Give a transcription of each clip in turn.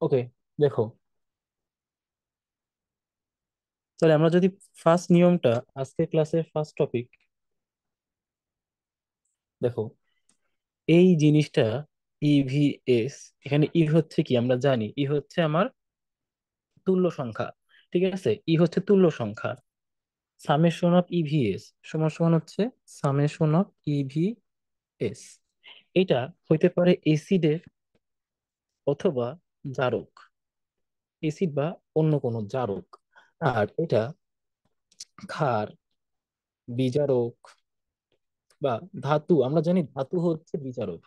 ওকে, দেখো, তাহলে আমরা যদি ফার্স্ট নিয়মটা, আজকের ক্লাসের ফার্স্ট টপিক, দেখো এই জিনিসটা ইভিএস, এখানে ই হচ্ছে কি আমরা জানি, ই হচ্ছে আমার তুল্য সংখ্যা। ঠিক আছে, ই হচ্ছে তুল্য সংখ্যা। সামেশন অফ ইভিএস সমান সমান হচ্ছে সামেশন অফ ইভিএস। এটা হইতে পারে এসিডের অথবা জারক, এসিড বা অন্য কোনো জারক। আর এটা ক্ষার, বিজারক বা ধাতু, আমরা জানি ধাতু হচ্ছে বিজারক,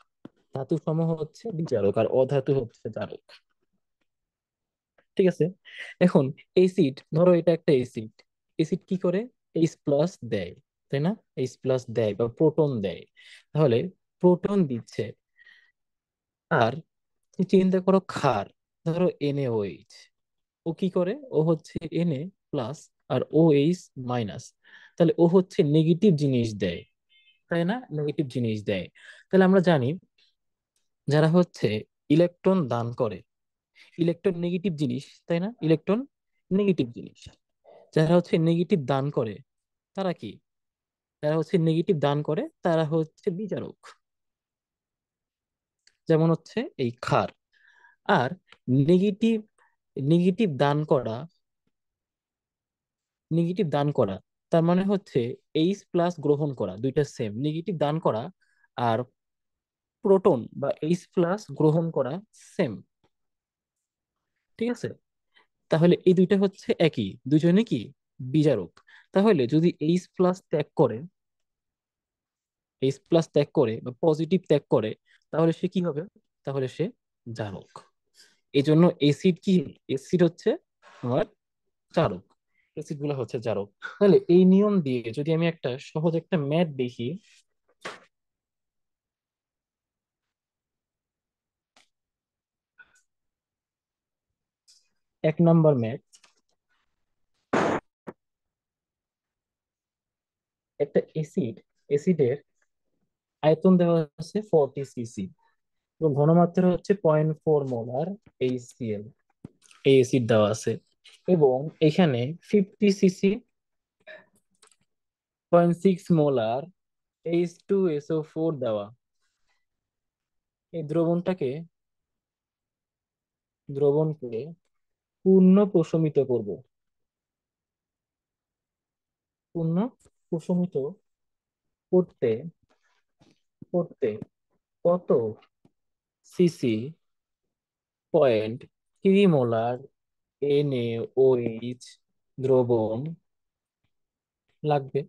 ধাতু সমূহ হচ্ছে বিজারক আর অধাতু হচ্ছে জারক। ঠিক আছে, এখন এসিড, ধরো এটা একটা এসিড, এসিড কি করে? এইচ প্লাস দেয়, তাই না? এইচ প্লাস দেয় বা প্রোটন দেয়। তাহলে প্রোটন দিচ্ছে। আর তুমি চিন্তা করো ক্ষার, ধরো NaOH, ও কি করে? ও হচ্ছে Na প্লাস আর OH মাইনাস। তাহলে ও হচ্ছে নেগেটিভ জিনিস দেয়, তাই না? নেগেটিভ জিনিস দেয়। তাহলে আমরা জানি যারা হচ্ছে ইলেকট্রন দান করে, ইলেকট্রন নেগেটিভ জিনিস, তাই না? ইলেকট্রন নেগেটিভ জিনিস। যারা হচ্ছে নেগেটিভ দান করে তারা কি? যারা হচ্ছে নেগেটিভ দান করে তারা হচ্ছে বিজারক, যেমন হচ্ছে এই ক্ষার। আর নেগেটিভ, নেগেটিভ দান করা, নেগেটিভ দান করা তার মানে হচ্ছে এইচ প্লাস গ্রহণ করা, দুইটা সেম। নেগেটিভ দান করা আর প্রোটন বা এইচ প্লাস গ্রহণ করা সেম। ঠিক আছে, তাহলে এই দুইটা হচ্ছে একই, দুজনে কি? বিজারক। তাহলে যদি এইচ প্লাস ত্যাগ করে, এইচ প্লাস ত্যাগ করে বা পজিটিভ ত্যাগ করে, তাহলে সে কি হবে? তাহলে সে জারক। এই জন্য এসিড কি? এসিড হচ্ছে আমার জারক, এসিড গুলো হচ্ছে জারক। তাহলে এই নিয়ম দিয়ে যদি আমি একটা সহজ একটা ম্যাথ দেখি, 1 নাম্বার ম্যাথ। একটা এসিড, এসিডের আয়তন দেওয়া আছে 40 সিসি এবং ঘনমাত্রা হচ্ছে 0.4 মোলার HCl, এই এসিড দেওয়া আছে। এবং এখানে 50 সিসি, 0.6 মোলার H2SO4 দেওয়া। এই দ্রবণকে পূর্ণ প্রশমিত করব, পূর্ণ প্রশমিত করতে করতে কত সিসি, 0.3 মোলার NaOH দ্রবণ লাগবে?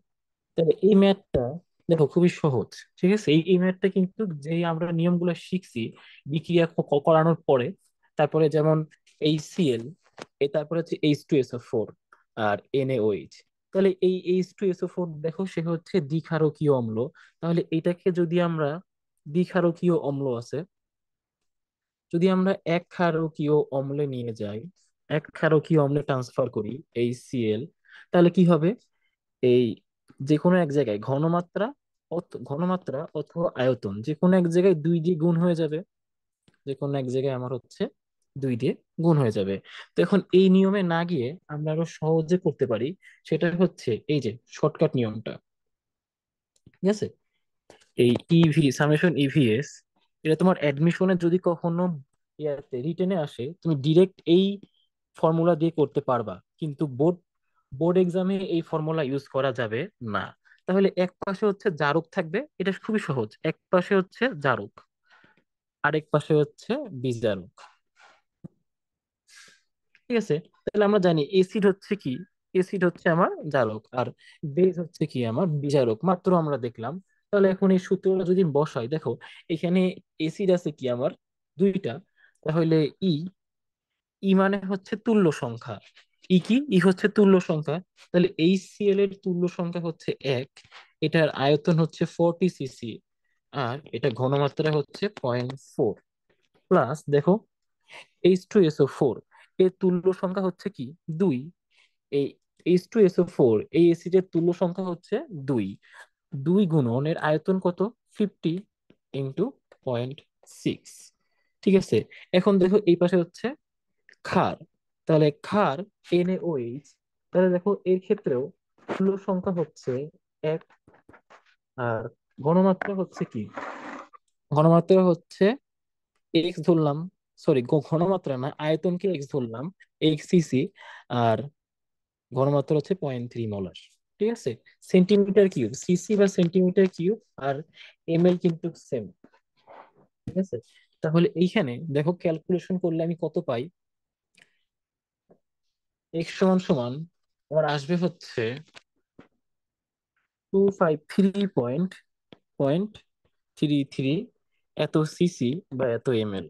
তাহলে এই ম্যাথটা দেখো খুবই সহজ। ঠিক আছে, এই এই ম্যাথটা কিন্তু যে আমরা নিয়মগুলো শিখছি বিক্রিয়া করানোর পরে, তারপরে যেমন HCl, তারপরে হচ্ছে H2SO4 আর NaOH। তাহলে এই H2SO4 দেখো সে হচ্ছে দ্বিক্ষারকীয় অম্ল। তাহলে এটাকে যদি আমরা, দ্বিক্ষারকীয় অম্ল আছে, যদি আমরা এক ক্ষারকীয় অম্লে নিয়ে যাই, এক ক্ষারকীয় অম্লে ট্রান্সফার করি HCl, তাহলে কি হবে? এই যে কোনো এক জায়গায় ঘনমাত্রা, ঘনমাত্রা অথবা আয়তন যে কোনো এক জায়গায় 2 দিয়ে গুণ হয়ে যাবে। যে কোনো এক জায়গায় আমার হচ্ছে 2 দিয়ে গুণ হয়ে যাবে। তো এখন এই নিয়মে না গিয়ে আমরা আরো সহজে করতে পারি। সেটা হচ্ছে এই যে শর্টকাট নিয়মটা। ঠিক আছে, এই সামেশন ইভিএস, এটা তোমার অ্যাডমিশনে যদি কখনো ইয়াতে রিটেনে আসে, তুমি ডিরেক্ট এই ফর্মুলা দিয়ে করতে পারবা, কিন্তু বোর্ড বোর্ড এক্সামে এই ফর্মুলা ইউজ করা যাবে না। তাহলে এক পাশে হচ্ছে জারক থাকবে, এটা খুবই সহজ, এক পাশে হচ্ছে জারক, আরেক পাশে হচ্ছে বিজারক। ঠিক আছে, তাহলে আমরা জানি এসিড হচ্ছে কি? এসিড হচ্ছে আমার জারক আর বেস হচ্ছে কি? আমার বিজারক, মাত্র আমরা দেখলাম। তাহলে এখন এই সূত্রটা যদি বসাই, দেখো এখানে এসিড আছে কি আমার? দুইটা। তাহলে ই, ই মানে হচ্ছে তুল্য সংখ্যা। ই কি? ই হচ্ছে তুল্য সংখ্যা। তাহলে HCl এর তুল্য সংখ্যা হচ্ছে 1, এটার আয়তন হচ্ছে 40 সিসি, আর এটা ঘনমাত্রা হচ্ছে 0.4। প্লাস দেখো H2SO4 এর তুল্য সংখ্যা হচ্ছে কি? 2। এই H2SO4 এই অ্যাসিডের তুল্য সংখ্যা হচ্ছে 2। 2 গুণন এর আয়তন কত? 50 ইন্টু 0.6। ঠিক আছে, এখন দেখো এই পাশে হচ্ছে ক্ষার, তাহলে ক্ষার NaOH, তাহলে দেখো এর ক্ষেত্রেও মূল সংখ্যা হচ্ছে এক, আর ঘনমাত্রা হচ্ছে কি, ঘনমাত্রা হচ্ছে এক্স ধরলাম, সরি ঘনমাত্রা না, আয়তনকে এক্স ধরলাম, XCC, আর ঘনমাত্রা হচ্ছে 0.3 মোলার। ঠিক আছে, সেন্টিমিটার কিউব, সিসি বা সেন্টিমিটার কিউব, আর ml কিন্তু সেম। ঠিক আছে, তাহলে এইখানে দেখো ক্যালকুলেশন করলে আমি কত পাই। এক্স সমান সমান আমার আসবে হচ্ছে 253.33 এত সিসি বা এত ml।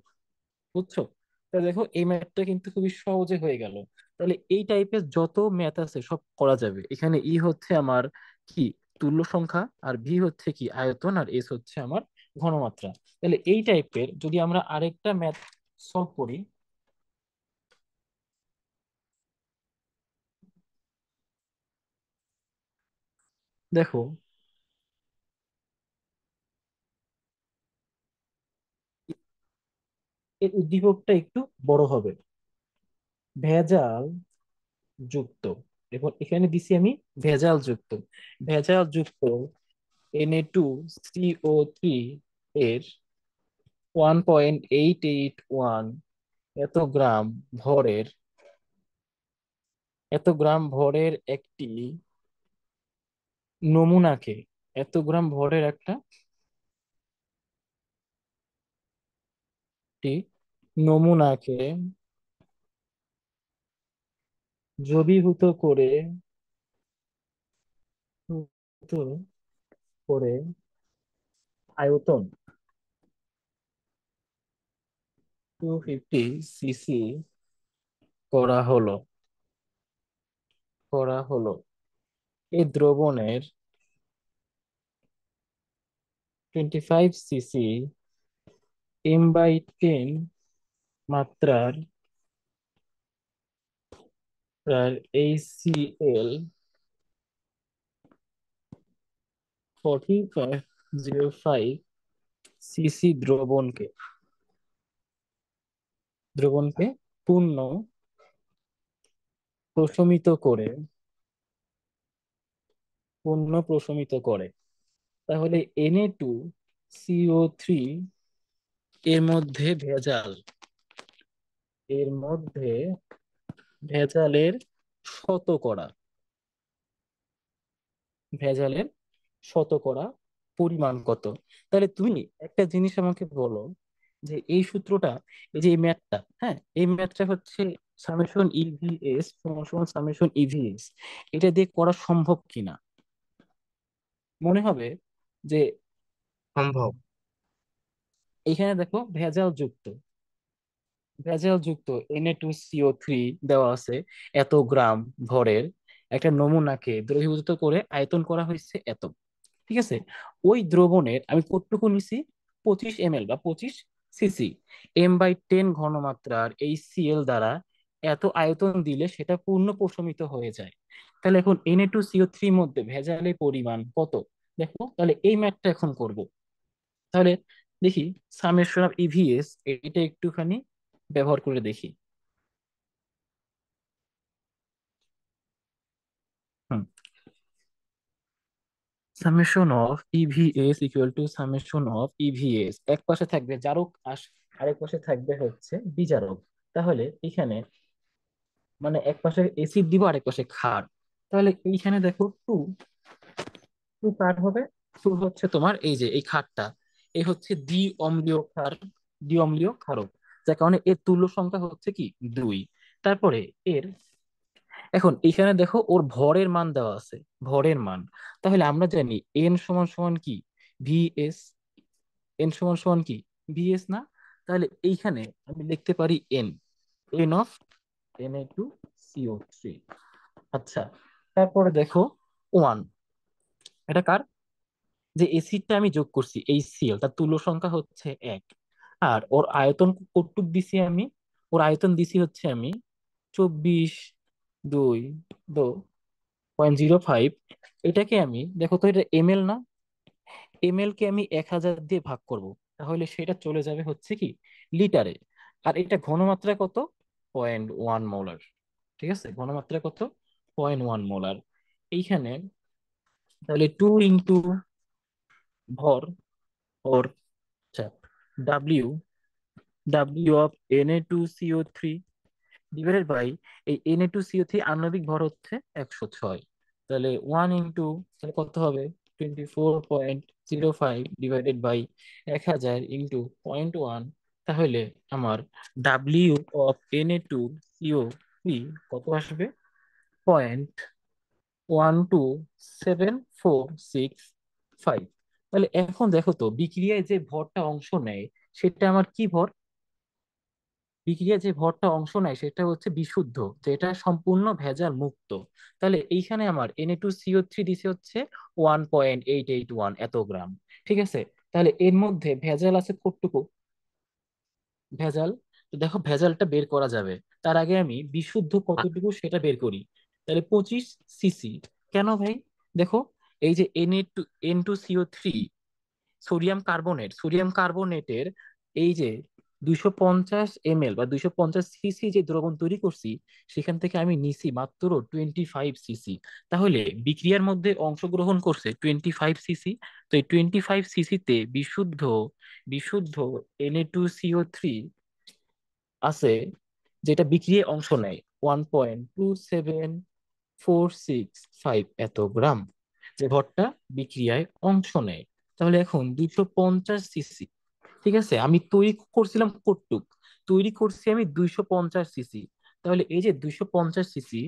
বুঝছো? তাহলে দেখো এই ম্যাথটা কিন্তু খুবই সহজে হয়ে গেল। তাহলে এই টাইপের যত ম্যাথ আছে সব করা যাবে। এখানে ই হচ্ছে আমার কি, তুল্য সংখ্যা, আর ভি হচ্ছে কি আয়তন, আর এস হচ্ছে আমার ঘনমাত্রা। তাহলে এই টাইপের যদি আমরা আরেকটা ম্যাথ সলভ করি, দেখো এর উদ্দীপকটা একটু বড় হবে, ভেজাল যুক্ত, এবং এখানে দিছি আমি ভেজাল যুক্ত, ভেজাল যুক্ত Na2CO3 এর 1.881 এত গ্রাম ভরের, এত গ্রাম ভরের একটি নমুনাকে, এত গ্রাম ভরের একটি নমুনাকে দ্রবীভূত করে, দ্রবীভূত করে আয়তন 250 সিসি করা হলো, করা হলো। এই দ্রবণের 25 সিসি M/10 মাত্রার HCl 40.05 সিসি দ্রবণকে পূর্ণ প্রশমিত করে, পূর্ণ প্রশমিত করে। তাহলে Na2CO3 এর মধ্যে ভেজাল, এর মধ্যে ভেজালের শতকরা, ভেজালের শতকরা পরিমাণ কত। তাহলে তুমি একটা জিনিস আমাকে বলো, যে এই সূত্রটা, এই যে এই ম্যাথটা, হ্যাঁ এই ম্যাথটা হচ্ছে সামেশন ইভিএস সমান সমান সামেশন ইভিএস, এটা দিয়ে করা সম্ভব কিনা? মনে হবে যে সম্ভব। এখানে দেখো ভেজাল যুক্ত, ভেজাল যুক্ত Na2CO3 দেওয়া আছে, এত গ্রাম ভরের একটা নমুনাকে দ্রবীভূত করে আয়তন করা হয়েছে এত। ঠিক আছে, ওই দ্রবণের আমি কতটুকু নিছি, 25 ml বা 25 সিসি, M/10 ঘনমাত্রার এই সিএল দ্বারা এত আয়তন দিলে সেটা পূর্ণ প্রশমিত হয়ে যায়। তাহলে এখন Na2CO3 মধ্যে ভেজালের পরিমাণ কত, দেখো তাহলে এই ম্যাথটা এখন করব। তাহলে দেখি সামেশন অফ ইভিএস, এটা একটুখানি ব্যবহার করে দেখি। Hmm, summation of EVs equal to summation of EVs, এক পাশে থাকবে জারক, আরেক পাশে থাকবে হচ্ছে বিজারক। তাহলে এখানে মানে এক পাশে এসিড দিব, আরেক পাশে ক্ষার। তাহলে এইখানে দেখো টু, টু কার হবে, টু হচ্ছে তোমার এই যে এই ক্ষারটা, এই হচ্ছে দ্বি অম্লীয় ক্ষার, দ্বি অম্লীয় ক্ষারক, যার কারণে এর তুল্য সংখ্যা হচ্ছে কি 2। তারপরে এর, এখন এখানে দেখো ওর ভরের মান দেওয়া আছে, ভরের মান, তাহলে আমরা জানি এন সমান সমান কি ভিএস, এন সমান সমান কি ভিএস না? তাহলে এইখানে আমি লিখতে পারি এন, এন অফ Na2CO3। আচ্ছা, তারপরে দেখো ওয়ান, এটা কার, যে এসিডটা আমি যোগ করছি এই সিএল, তার তুল্য সংখ্যা হচ্ছে এক। আর ওর আয়তন কতটুক দিছি আমি, ওর আয়তন দিছি হচ্ছে আমি 24, 2, 0.05। এটাকে আমি দেখো তো, এটা ml না, ml কে আমি 1000 দিয়ে ভাগ করব, তাহলে সেটা চলে যাবে হচ্ছে কি লিটারে। আর এটা ঘনমাত্রা কত, 0.1 মোলার। ঠিক আছে, ঘনমাত্রা কত? 0.1 মোলার। এইখানে তাহলে 2 ইন্টু ভর, ওর, আচ্ছা, W, of Na2CO3 divided by এই Na2CO3 আণবিক ভর হচ্ছে 106। তাহলে 1 ইন্টু, তাহলে কত হবে? 24.05 ডিভাইডেড বাই 1000 ইন্টু 0.1। তাহলে আমার ডাব্লিউ অফ Na2CO3 কত আসবে? 0.12746 5। তাহলে এখন দেখো তো, বিক্রিয়ায় যে ভরটা অংশ নেয় সেটা আমার কি ভর? বিক্রিয়া যে ভরটা অংশ নেয় সেটা হচ্ছে বিশুদ্ধ, যেটা সম্পূর্ণ ভেজাল মুক্ত। তাহলে এইখানে আমার Na2CO3 দিছে হচ্ছে 1.881 এত গ্রাম। ঠিক আছে, তাহলে এর মধ্যে ভেজাল আছে কতটুকু? ভেজাল, তো দেখো ভেজালটা বের করা যাবে, তার আগে আমি বিশুদ্ধ কতটুকু সেটা বের করি। তাহলে 25 সিসি। কেন ভাই? দেখো, এই যে N2CO3, সোডিয়াম কার্বনেটের এই যে 250 ml বা 250 সিসি যে দ্রবণ তৈরি করছি, সেখান থেকে আমি নিছি মাত্র 25 সিসি। তাহলে বিক্রিয়ার মধ্যে অংশগ্রহণ করছে 25 সিসি। তো এই 25 সিসিতে বিশুদ্ধ বিশুদ্ধ Na2CO3 আছে, যেটা বিক্রিয়ায় অংশ নেয় 1.27465 এত গ্রাম, যে ভরটা বিক্রিয়ায় অংশ নেয়। তাহলে এখন 250 সিসি, ঠিক আছে, আমি তৈরি করছিলাম কটুক, তৈরি করছি আমি 250 সিসি। তাহলে এই যে 250 সিসি,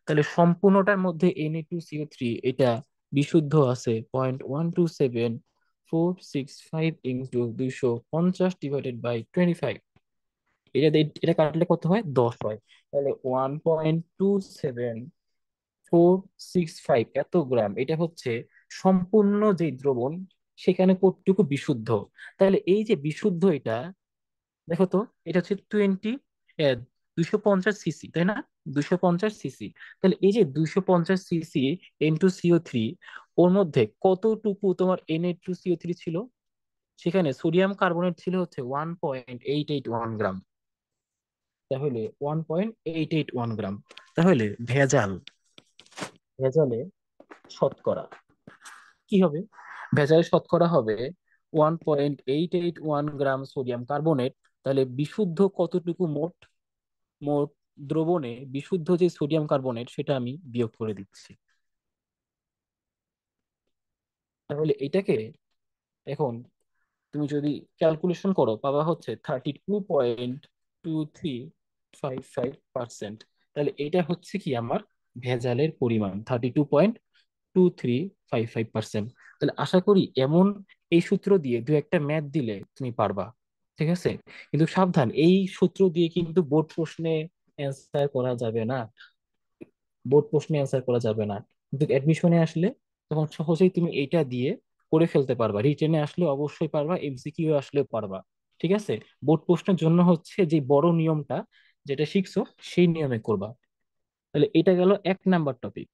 তাহলে সম্পূর্ণটার মধ্যে Na2CO3 এটা বিশুদ্ধ আছে 0.12746 5 ইন্টু 250 ডিভাইডেড বাই 25। এটা কাটলে কত হয়? 10 হয়। তাহলে 1.27465 এত গ্রাম, এটা হচ্ছে সম্পূর্ণ যে দ্রবণ, সেখানে কতটুকু বিশুদ্ধ। তাহলে এই যে বিশুদ্ধ এটা, দেখো তো, এটা হচ্ছে 250 সিসি, তাই না? 250 সিসি। তাহলে এই যে 250 সিসি N2CO3, ওর মধ্যে কতটুকু তোমার Na2CO3 ছিল? সেখানে সোডিয়াম কার্বনেট ছিল হচ্ছে 1.881 গ্রাম। তাহলে 1.881 গ্রাম। তাহলে ভেজাল, ভেজালে শতকরা কি হবে? ভেজালে শতকরা হবে 1.881 গ্রাম সোডিয়াম কার্বনেট। তাহলে বিশুদ্ধ কতটুকু মোট? মোট দ্রবণে বিশুদ্ধ যে সোডিয়াম কার্বনেট সেটা আমি বিয়োগ করে দিচ্ছি। তাহলে এটাকে এখন তুমি যদি ক্যালকুলেশন করো, পাবা হচ্ছে 32.2355%। তাহলে এটা হচ্ছে কি আমার ভেজালের পরিমাণ, 32.2355%। তাহলে আশা করি এমন এই সূত্র দিয়ে দু একটা ম্যাথ দিলে তুমি পারবা। ঠিক আছে, কিন্তু সাবধান, এই সূত্র দিয়ে কিন্তু বোর্ড প্রশ্নে অ্যান্সার করা যাবে না। বোর্ড প্রশ্নে অ্যান্সার করা যাবে না, কিন্তু অ্যাডমিশনে আসলে তখন সহজেই তুমি এইটা দিয়ে করে ফেলতে পারবা। রিটেনে আসলে অবশ্যই পারবা, এমসিকিউ আসলে পারবা। ঠিক আছে, বোর্ড প্রশ্নের জন্য হচ্ছে যে বড় নিয়মটা যেটা শিখছো সেই নিয়মে করবা। তাহলে এটা গেল 1 নাম্বার টপিক।